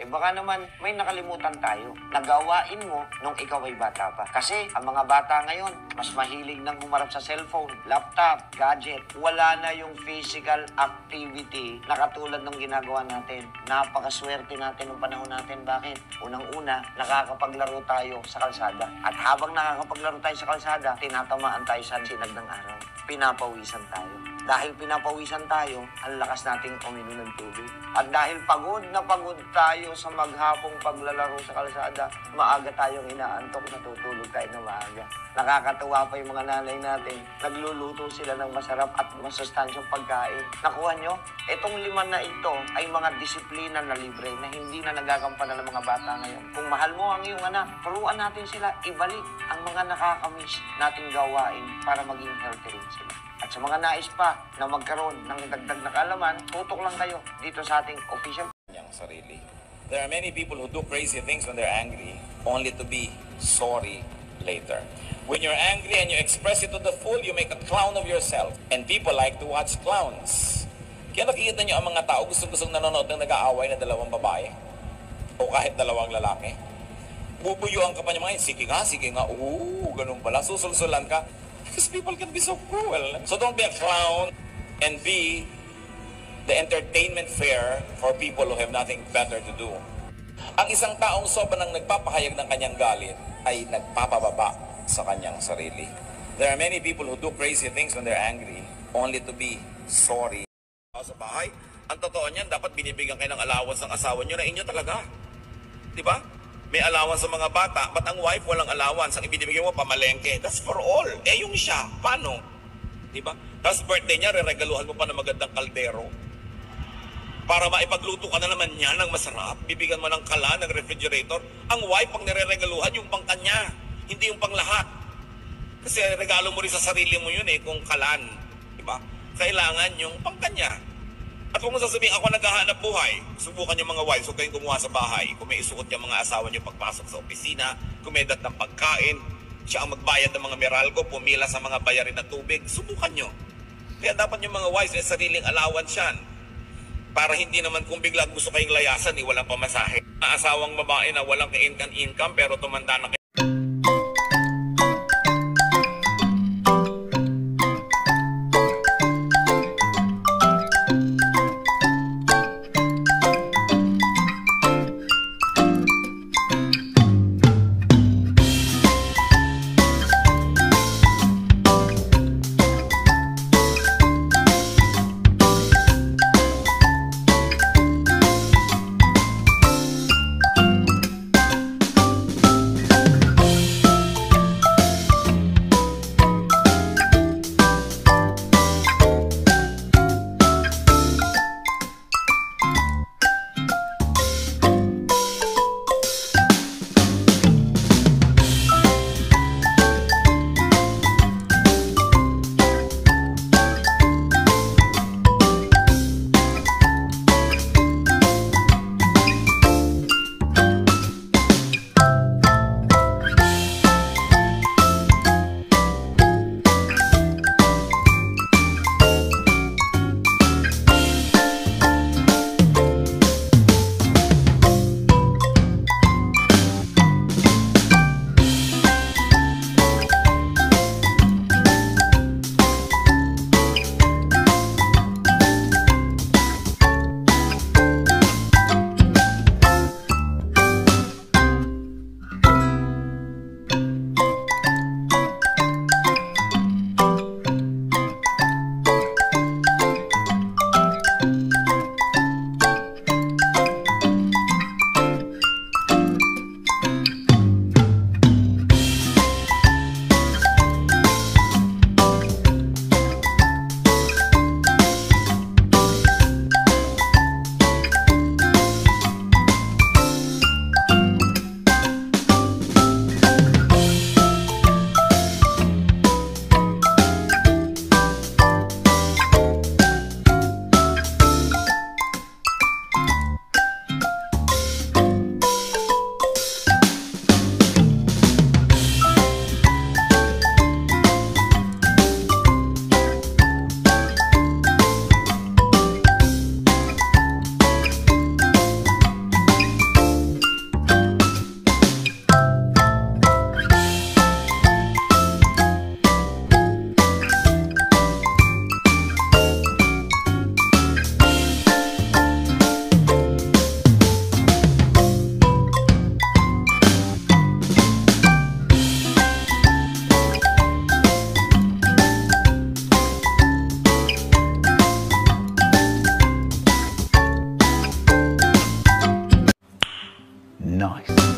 Eh baka naman may nakalimutan tayo. Nagawain mo nung ikaw ay bata pa. Kasi ang mga bata ngayon, mas mahilig nang humarap sa cellphone, laptop, gadget. Wala na yung physical activity na katulad ng ginagawa natin. Napakaswerte natin nung panahon natin. Bakit? Unang-una, nakakapaglaro tayo sa kalsada. At habang nakakapaglaro tayo sa kalsada, tinatamaan tayo sa sinag ng araw. Pinapawisan tayo. Dahil pinapawisan tayo, ang lakas nating uminom ng tubig. At dahil pagod na pagod tayo sa maghapong paglalaro sa kalsada, maaga tayong inaantok, natutulog tayo na maaga. Nakakatuwa pa yung mga nanay natin, nagluluto sila ng masarap at masustansyang pagkain. Nakuha nyo? Itong 5 na ito ay mga disiplina na libre na hindi na nagagampanan ng mga bata ngayon. Kung mahal mo ang iyong anak, turuan natin sila ibalik ang mga nakakamiss nating gawain para maging healthy rin sila. At sa mga nais pa na magkaroon ng dagdag na kaalaman, tutok lang kayo dito sa ating official sarili. There are many people who do crazy things when they're angry, only to be sorry later. When you're angry and you express it to the full, you make a clown of yourself. And people like to watch clowns. Kaya nakikita nyo ang mga tao gustong-gustong nanonood ng nag-aaway na 2 babae o kahit 2 lalaki. Bubuyuan ka pa niya mga, sige nga, ganun pala, susulsulan ka. Because people can be so cruel. So don't be a clown and be the entertainment fair for people who have nothing better to do. Ang isang taong sobrang nagpapahayag ng kanyang galit ay nagpapababa sa kanyang sarili. There are many people who do crazy things when they're angry, only to be sorry. Sa bahay, ang totoo niyan, dapat binibigyan kayo ng allowance ng asawa niyo na inyo talaga. Diba? May allowance sa mga bata, but ang wife walang allowance. Ang ibinibigay mo, pamalengke. That's for all. Eh, yung siya, paano? Diba? Tapos birthday niya, reregaluhan mo pa ng magandang kaldero. Para maipagluto ka na naman niya ng masarap, bibigyan mo ng kala, ng refrigerator. Ang wife, pang nireregaluhan, yung pang kanya, hindi yung pang lahat. Kasi regalo mo rin sa sarili mo yun kung kalan. Diba? Kailangan yung pang kanya. At kung sasabihin ako naghahanap buhay, subukan yung mga wives, huwag kayong gumawa sa bahay. Kung may isuot yung mga asawa nyo pagpasok sa opisina, kumedat ng pagkain, siya ang magbayad ng mga meralco, pumila sa mga bayarin na tubig, subukan nyo. Kaya dapat yung mga wives may sariling allowance yan. Para hindi naman kung bigla gusto kayong layasan, walang pamasahe. Asawang babae na walang ka-income pero tumanda na kayo. nice.